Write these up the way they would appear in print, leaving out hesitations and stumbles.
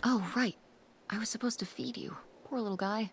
Oh, right. I was supposed to feed you. Poor little guy.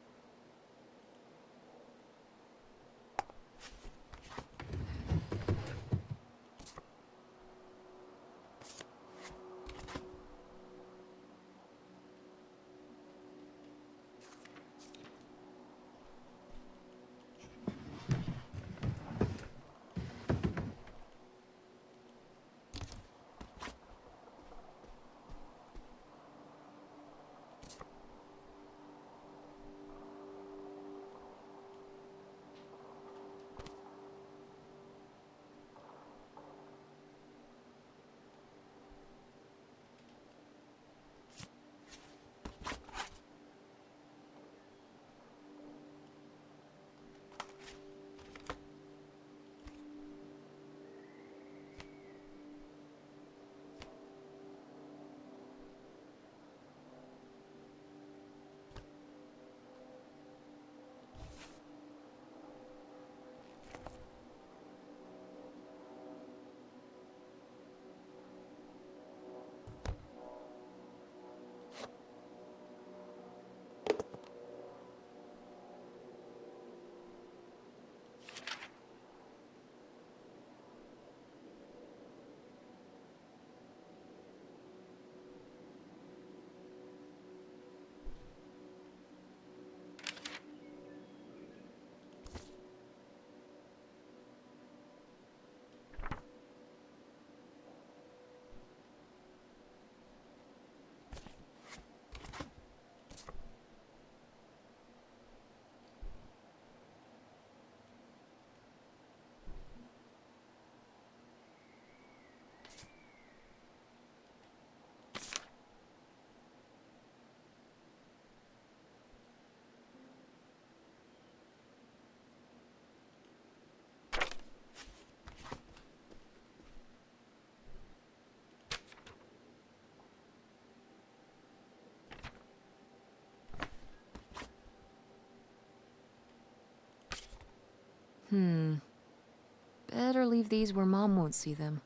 Better leave these where Mom won't see them.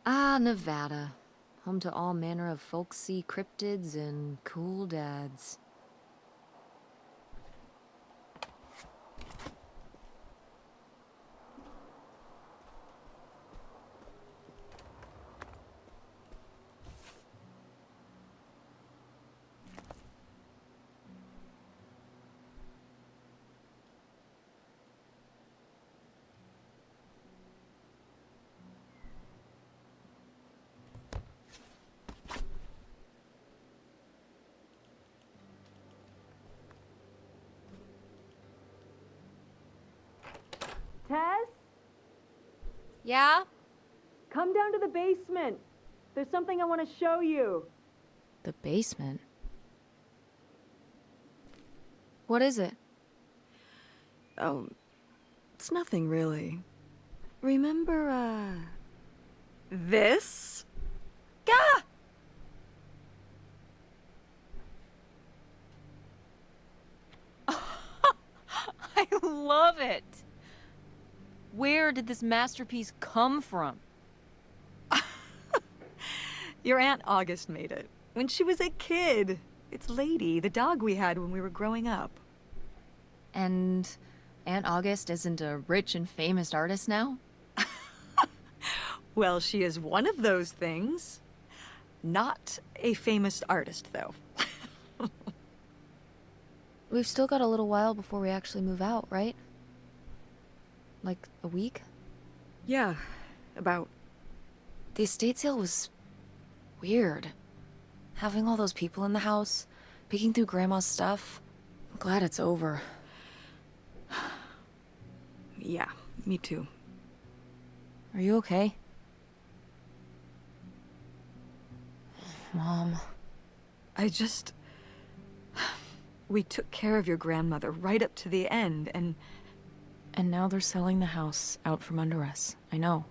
Ah, Nevada. Home to all manner of folksy cryptids and cool dads. Yeah? Come down to the basement. There's something I want to show you. The basement? What is it? Oh, it's nothing really. Remember, this? Gah! I love it! Where did this masterpiece come from? Your Aunt August made it. When she was a kid. It's Lady, the dog we had when we were growing up. And Aunt August isn't a rich and famous artist now? Well, she is one of those things. Not a famous artist, though. We've still got a little while before we actually move out, right? Like a week? Yeah, about. The estate sale was weird. Having all those people in the house, picking through Grandma's stuff. I'm glad it's over. Yeah, me too. Are you okay? Mom. We took care of your grandmother right up to the end, and now they're selling the house out from under us. I know.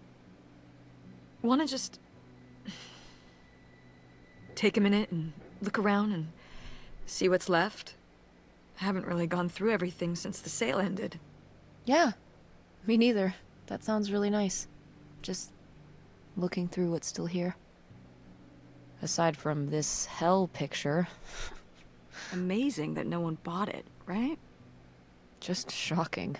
wanna just take a minute and look around and see what's left. I haven't really gone through everything since the sale ended. Yeah, me neither. That sounds really nice. Just looking through what's still here. Aside from this hell picture. Amazing that no one bought it, right? Just shocking.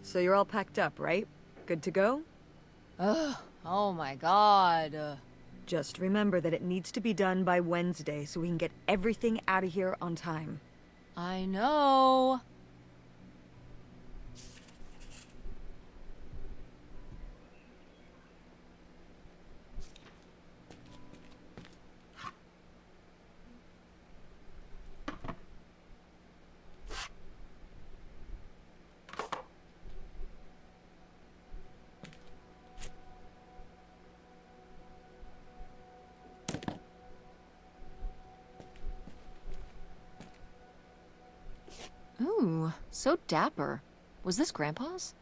So you're all packed up, right? Good to go? Ugh, oh my god. Just remember that it needs to be done by Wednesday so we can get everything out of here on time. I know. Ooh, so dapper. Was this Grandpa's?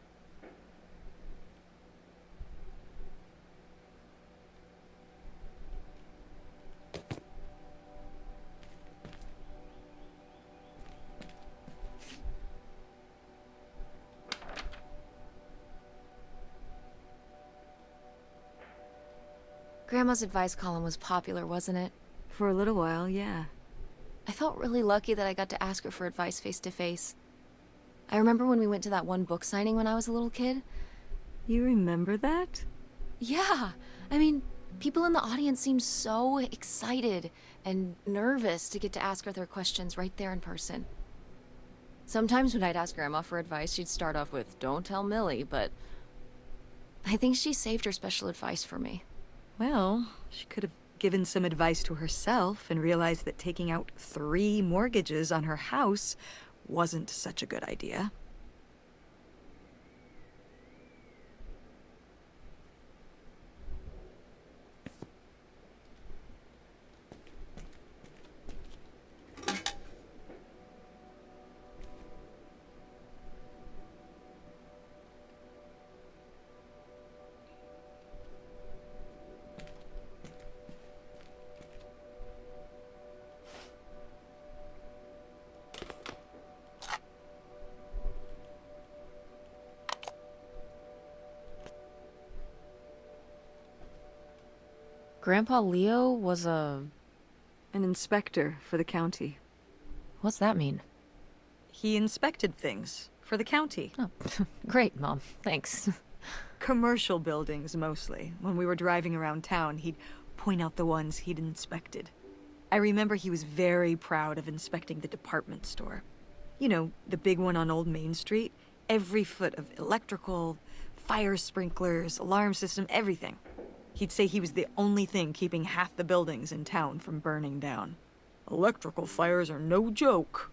Grandma's advice column was popular, wasn't it? For a little while, yeah. I felt really lucky that I got to ask her for advice face to face. I remember when we went to that one book signing when I was a little kid. You remember that? Yeah, I mean, people in the audience seemed so excited and nervous to get to ask her their questions right there in person. Sometimes when I'd ask Grandma for advice, she'd start off with, "Don't tell Millie," but I think she saved her special advice for me. Well, she could have given some advice to herself and realized that taking out 3 mortgages on her house wasn't such a good idea. Grandpa Leo was An inspector for the county. What's that mean? He inspected things for the county. Oh, great, Mom. Thanks. Commercial buildings, mostly. When we were driving around town, he'd point out the ones he'd inspected. I remember he was very proud of inspecting the department store. You know, the big one on Old Main Street. Every foot of electrical, fire sprinklers, alarm system, everything. He'd say he was the only thing keeping half the buildings in town from burning down. Electrical fires are no joke.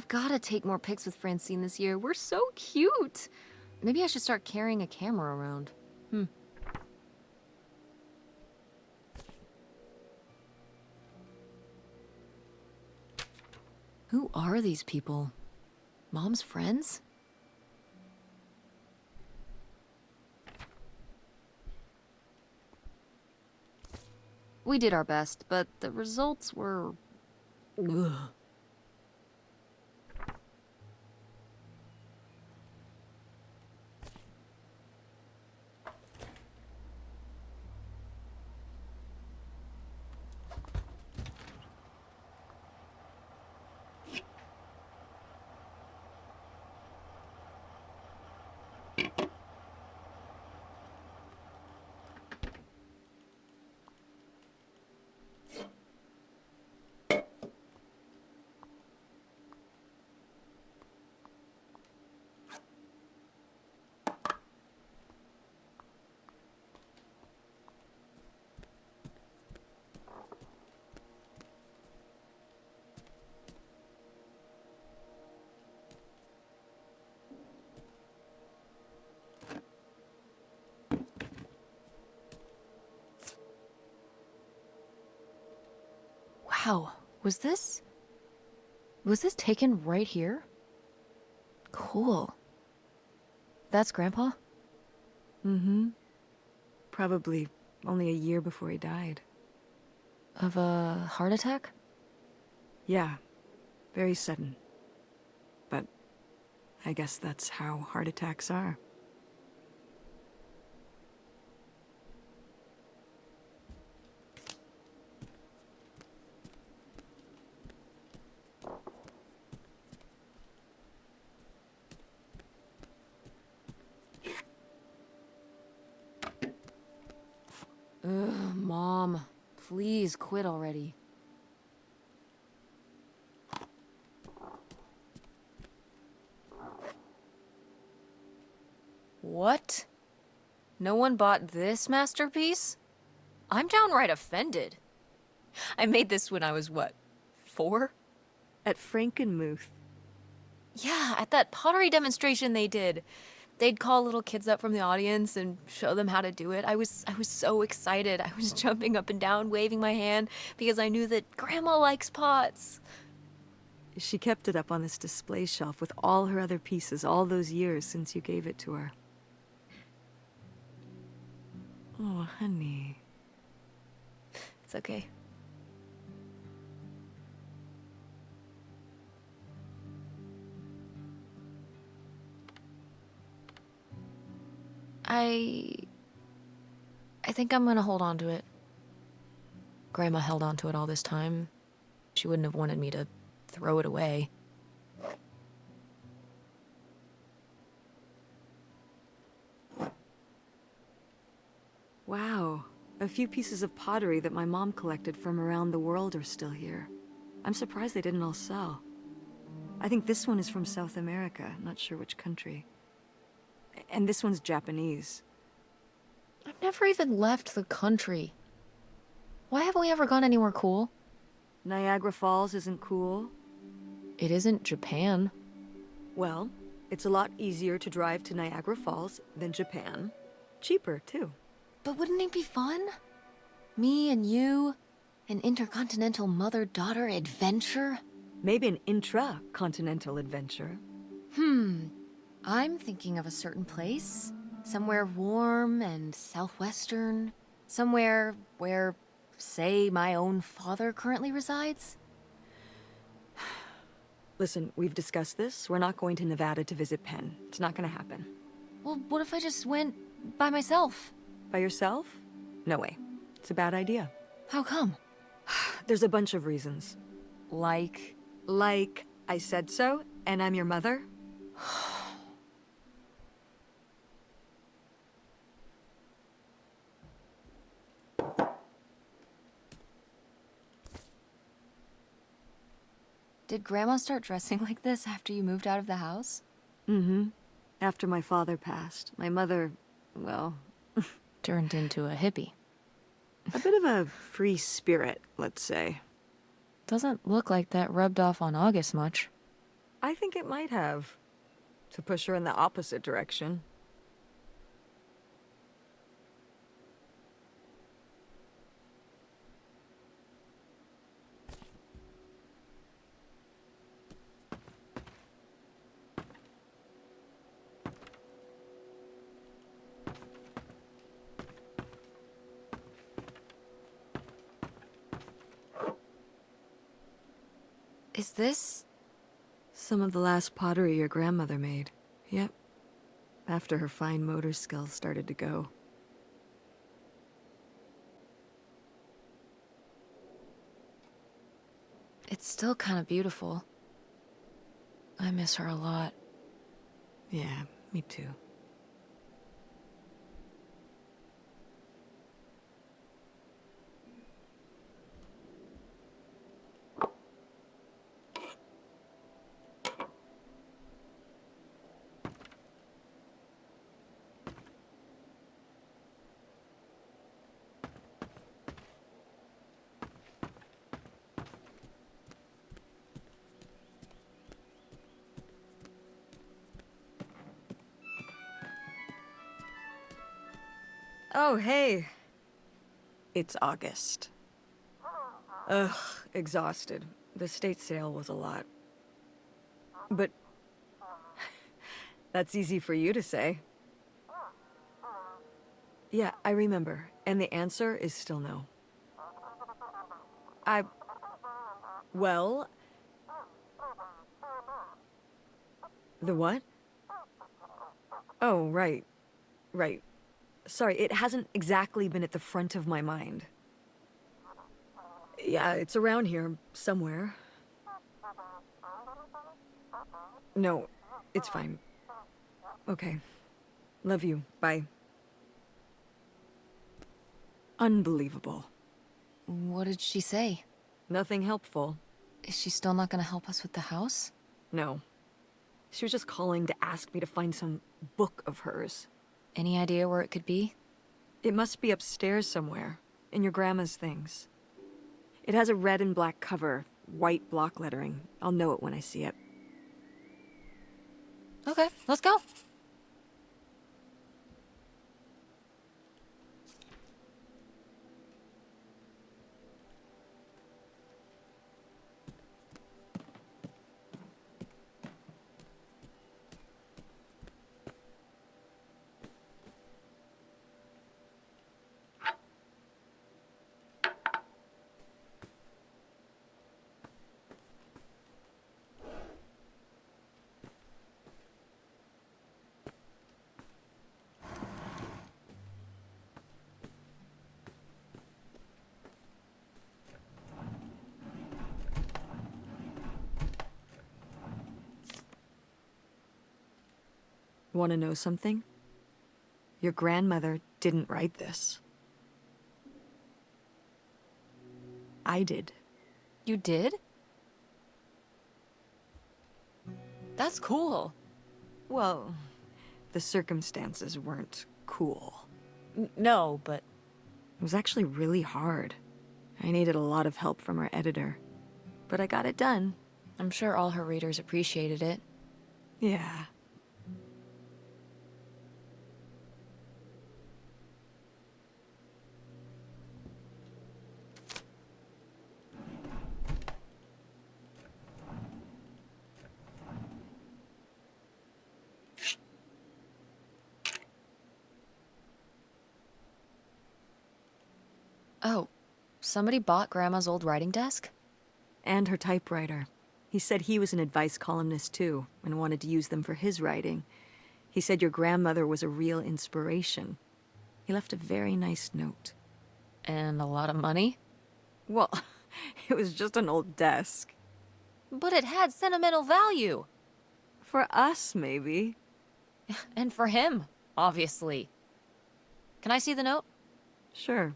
I've gotta take more pics with Francine this year. We're so cute. Maybe I should start carrying a camera around. Who are these people? Mom's friends? We did our best, but the results were... Ugh. Wow, was this taken right here? Cool. That's Grandpa? Mm-hmm. Probably only a year before he died. Of a heart attack? Yeah, very sudden. But I guess that's how heart attacks are. Ugh, Mom. Please quit already. What? No one bought this masterpiece? I'm downright offended. I made this when I was, what, 4? At Frankenmuth. Yeah, at that pottery demonstration they did. They'd call little kids up from the audience and show them how to do it. I was so excited. I was jumping up and down, waving my hand, because I knew that Grandma likes pots. She kept it up on this display shelf with all her other pieces all those years since you gave it to her. Oh, honey. It's okay. I think I'm gonna hold on to it. Grandma held on to it all this time. She wouldn't have wanted me to throw it away. Wow. A few pieces of pottery that my mom collected from around the world are still here. I'm surprised they didn't all sell. I think this one is from South America, not sure which country. And this one's Japanese. I've never even left the country. Why haven't we ever gone anywhere cool? Niagara Falls isn't cool. It isn't Japan. Well, it's a lot easier to drive to Niagara Falls than Japan. Cheaper, too. But wouldn't it be fun? Me and you, an intercontinental mother-daughter adventure? Maybe an intra-continental adventure. I'm thinking of a certain place. Somewhere warm and southwestern. Somewhere where, say, my own father currently resides. Listen, we've discussed this. We're not going to Nevada to visit Penn. It's not gonna happen. Well, what if I just went by myself? By yourself? No way. It's a bad idea. How come? There's a bunch of reasons. Like... Like, I said so, and I'm your mother? Did Grandma start dressing like this after you moved out of the house? Mm-hmm. After my father passed, my mother, well... Turned into a hippie. a bit of a free spirit, let's say. Doesn't look like that rubbed off on August much. I think it might have. To push her in the opposite direction. Is this... Some of the last pottery your grandmother made. Yep. After her fine motor skills started to go. It's still kind of beautiful. I miss her a lot. Yeah, me too. Oh, hey. It's August. Ugh, exhausted. The state sale was a lot. But that's easy for you to say. Yeah, I remember. And the answer is still no. Well... The what? Oh, right. Right. Sorry, it hasn't exactly been at the front of my mind. Yeah, it's around here, somewhere. No, it's fine. Okay. Love you. Bye. Unbelievable. What did she say? Nothing helpful. Is she still not gonna help us with the house? No. She was just calling to ask me to find some book of hers. Any idea where it could be? It must be upstairs somewhere, in your grandma's things. It has a red and black cover, white block lettering. I'll know it when I see it. Okay, let's go. Want to know something? Your grandmother didn't write this. I did. You did? That's cool. Well, the circumstances weren't cool. No, but... It was actually really hard. I needed a lot of help from our editor. But I got it done. I'm sure all her readers appreciated it. Yeah. Oh, somebody bought Grandma's old writing desk? And her typewriter. He said he was an advice columnist too, and wanted to use them for his writing. He said your grandmother was a real inspiration. He left a very nice note. And a lot of money? Well, it was just an old desk. But it had sentimental value. For us, maybe. And for him, obviously. Can I see the note? Sure.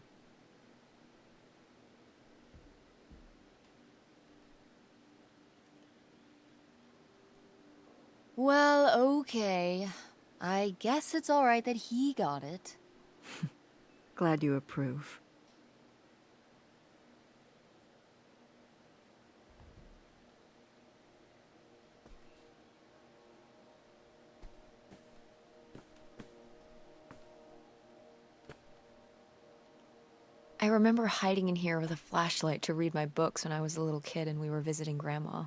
Well, okay. I guess it's all right that he got it. Glad you approve. I remember hiding in here with a flashlight to read my books when I was a little kid and we were visiting Grandma.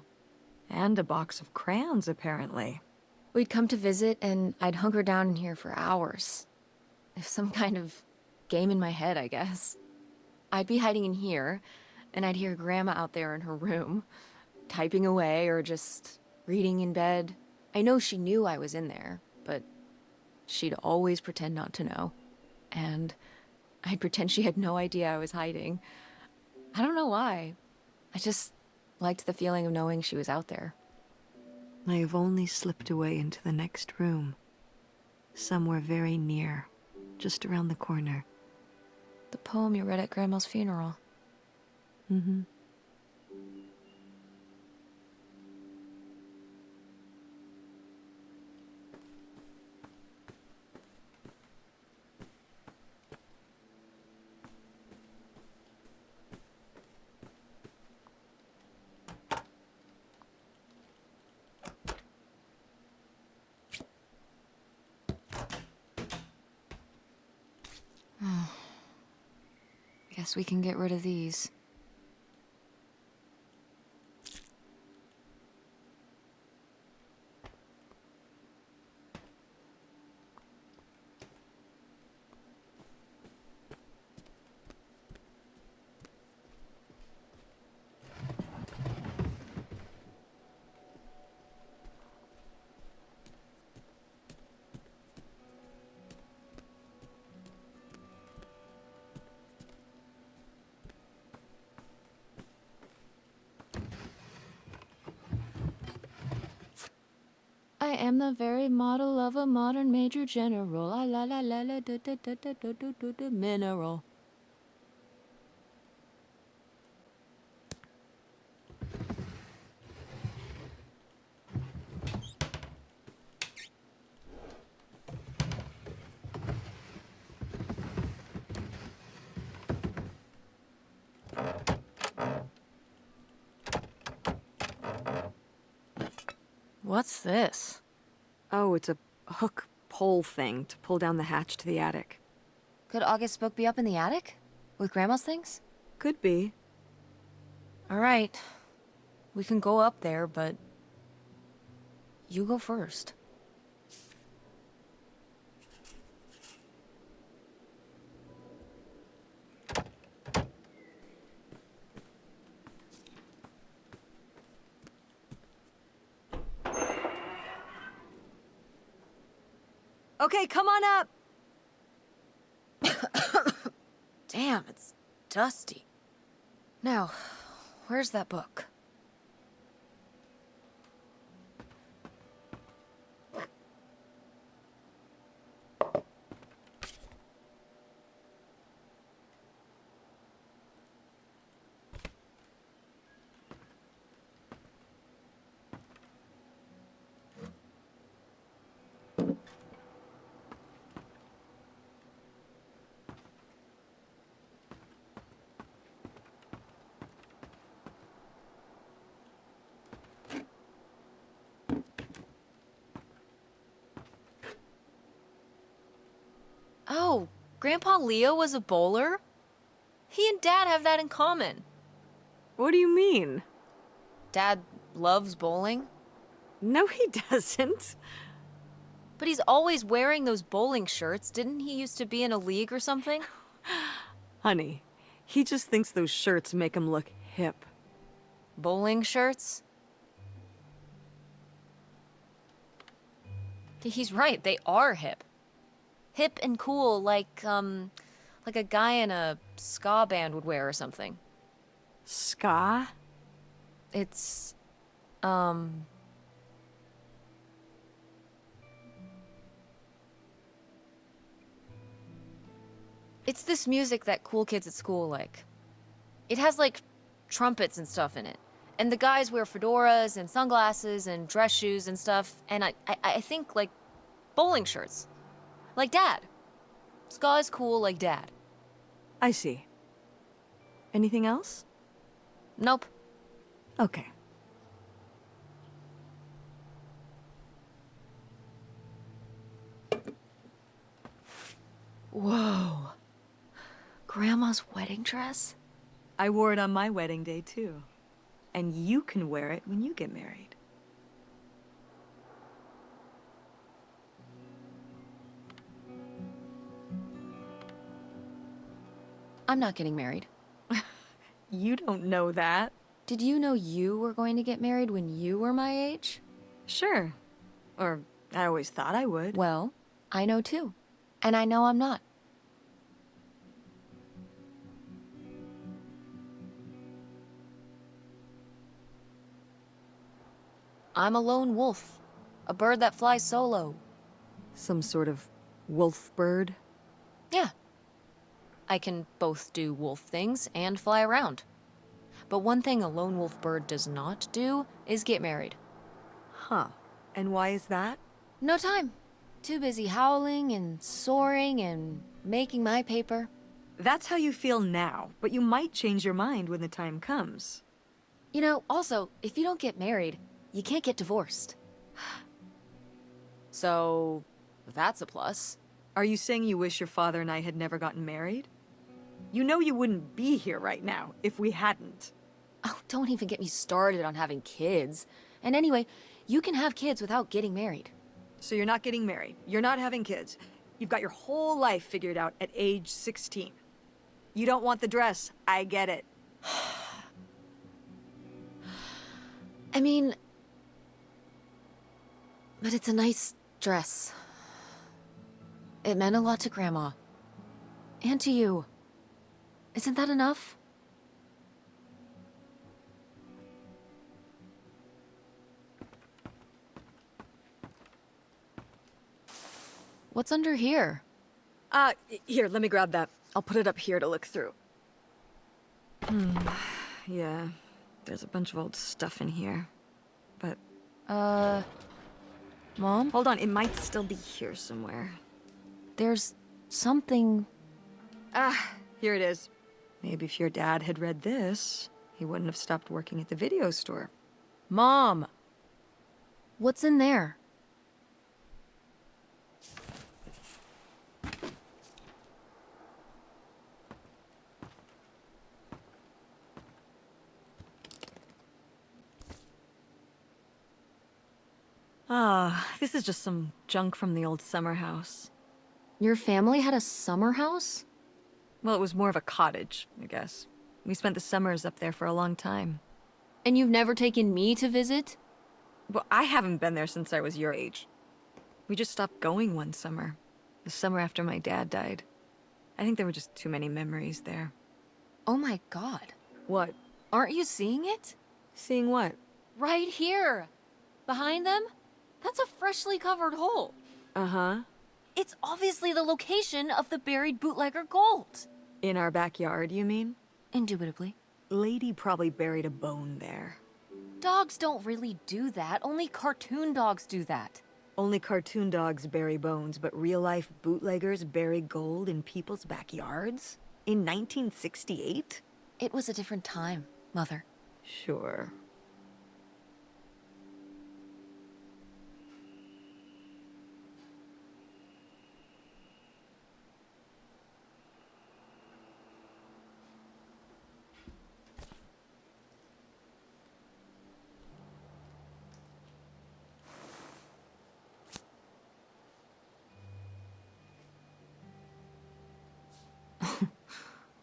And a box of crayons, apparently. We'd come to visit, and I'd hunker down in here for hours. Some kind of game in my head, I guess. I'd be hiding in here, and I'd hear Grandma out there in her room, typing away or just reading in bed. I know she knew I was in there, but she'd always pretend not to know. And I'd pretend she had no idea I was hiding. I don't know why. I just liked the feeling of knowing she was out there. I have only slipped away into the next room. Somewhere very near, just around the corner. The poem you read at Grandma's funeral. Mm-hmm. Guess we can get rid of these. I am the very model of a modern major general. La la la la la da da da da da da da da mineral. What's this? Oh, it's a hook pole thing to pull down the hatch to the attic. Could August's book be up in the attic? With Grandma's things? Could be. Alright. We can go up there, but... you go first. Okay, come on up! Damn, it's dusty. Now, where's that book? Oh, Grandpa Leo was a bowler? He and Dad have that in common. What do you mean? Dad loves bowling, No, he doesn't. but he's always wearing those bowling shirts. Didn't he used to be in a league or something? Honey, he just thinks those shirts make him look hip. Bowling shirts? He's right, they are hip. Hip and cool, like a guy in a ska band would wear or something. Ska? It's, it's this music that cool kids at school like. It has, like, trumpets and stuff in it. And the guys wear fedoras and sunglasses and dress shoes and stuff. And I think, like, bowling shirts. Like Dad. Ska is cool like Dad. I see. Anything else? Nope. Okay. Whoa. Grandma's wedding dress? I wore it on my wedding day, too. And you can wear it when you get married. I'm not getting married. You don't know that. Did you know you were going to get married when you were my age? Sure. Or I always thought I would. Well, I know too. And I know I'm not. I'm a lone wolf. A bird that flies solo. Some sort of wolf bird? Yeah. I can both do wolf things and fly around. But one thing a lone wolf bird does not do is get married. Huh. And why is that? No time. Too busy howling and soaring and making my paper. That's how you feel now, but you might change your mind when the time comes. You know, also, if you don't get married, you can't get divorced. So, that's a plus. Are you saying you wish your father and I had never gotten married? You know you wouldn't be here right now if we hadn't. Oh, don't even get me started on having kids. And anyway, you can have kids without getting married. So you're not getting married. You're not having kids. You've got your whole life figured out at age 16. You don't want the dress. I get it. I mean... But it's a nice dress. It meant a lot to Grandma. And to you. Isn't that enough? What's under here? Here, let me grab that. I'll put it up here to look through. Yeah, there's a bunch of old stuff in here. But... Mom? Hold on, it might still be here somewhere. There's something... Here it is. Maybe if your dad had read this, he wouldn't have stopped working at the video store. Mom! What's in there? This is just some junk from the old summer house. Your family had a summer house? Well, it was more of a cottage, I guess. We spent the summers up there for a long time. And you've never taken me to visit? Well, I haven't been there since I was your age. We just stopped going one summer. The summer after my dad died. I think there were just too many memories there. Oh my god. What? Aren't you seeing it? Seeing what? Right here! Behind them? That's a freshly covered hole. Uh-huh. It's obviously the location of the buried bootlegger gold. In our backyard, you mean? Indubitably. Lady probably buried a bone there. Dogs don't really do that. Only cartoon dogs do that. Only cartoon dogs bury bones, but real-life bootleggers bury gold in people's backyards? In 1968? It was a different time, Mother. Sure.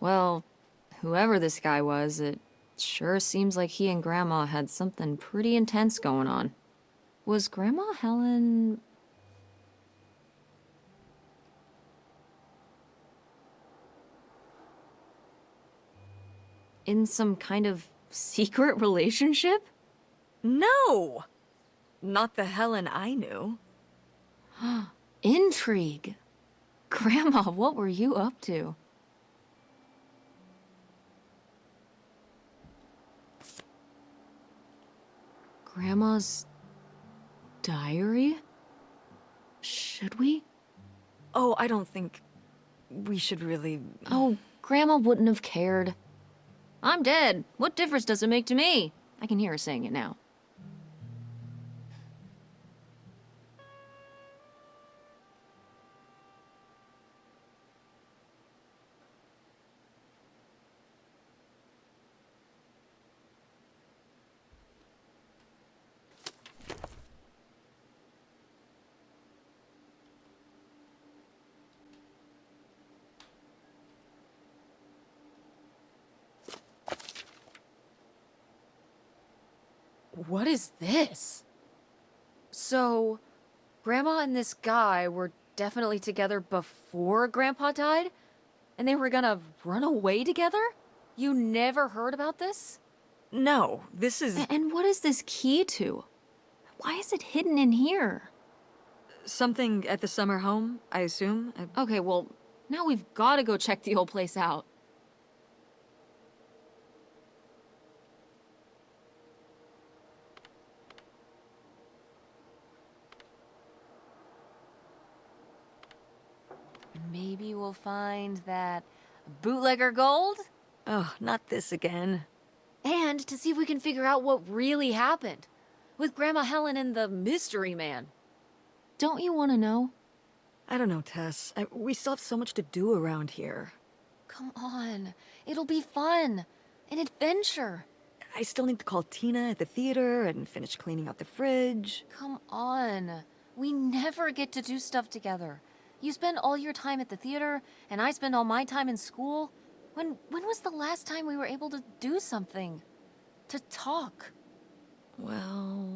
Well, whoever this guy was, it sure seems like he and Grandma had something pretty intense going on. Was Grandma Helen... in some kind of secret relationship? No! Not the Helen I knew. Intrigue. Grandma, what were you up to? Grandma's diary? Should we? Oh, I don't think we should really... Oh, Grandma wouldn't have cared. I'm dead. What difference does it make to me? I can hear her saying it now. What is this? So, Grandma and this guy were definitely together before Grandpa died? And they were gonna run away together? You never heard about this? No, this is And what is this key to? Why is it hidden in here? something at the summer home, I assume. Okay, well, now we've gotta go check the old place out. Maybe we'll find that bootlegger gold? Oh, not this again. And to see if we can figure out what really happened with Grandma Helen and the mystery man. Don't you want to know? I don't know, Tess. We still have so much to do around here. Come on. It'll be fun. An adventure. I still need to call Tina at the theater and finish cleaning out the fridge. Come on. We never get to do stuff together. You spend all your time at the theater, and I spend all my time in school. When was the last time we were able to do something? To talk? Well...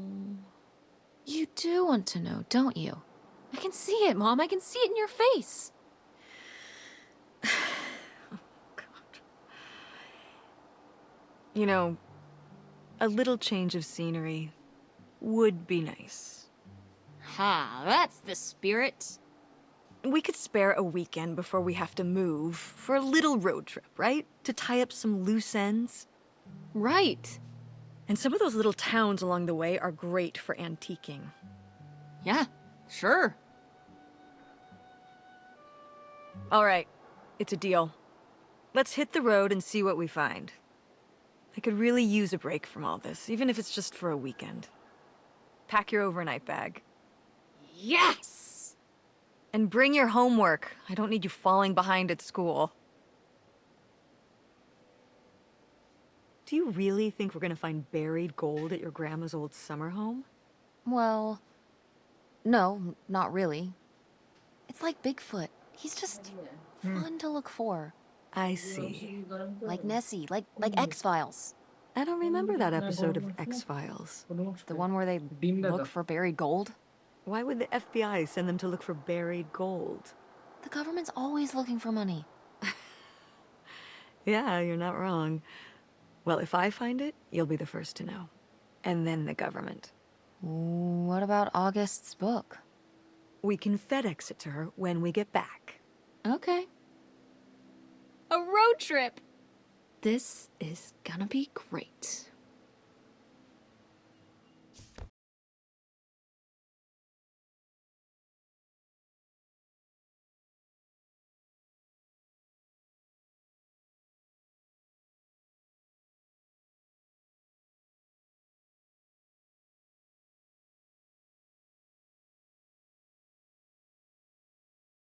You do want to know, don't you? I can see it, Mom. I can see it in your face. Oh, God. You know, a little change of scenery would be nice. Ha, that's the spirit. We could spare a weekend before we have to move for a little road trip, right? To tie up some loose ends. Right. And some of those little towns along the way are great for antiquing. Yeah, sure. All right, it's a deal. Let's hit the road and see what we find. I could really use a break from all this, even if it's just for a weekend. Pack your overnight bag. Yes! And bring your homework. I don't need you falling behind at school. Do you really think we're gonna find buried gold at your grandma's old summer home? Well, no, not really. It's like Bigfoot. He's just fun to look for. I see. Like Nessie, like X-Files. I don't remember that episode of X-Files. The one where they look for buried gold. Why would the FBI send them to look for buried gold? The government's always looking for money. Yeah, you're not wrong. Well, if I find it, you'll be the first to know. And then the government. What about August's book? We can FedEx it to her when we get back. Okay. A road trip! This is gonna be great.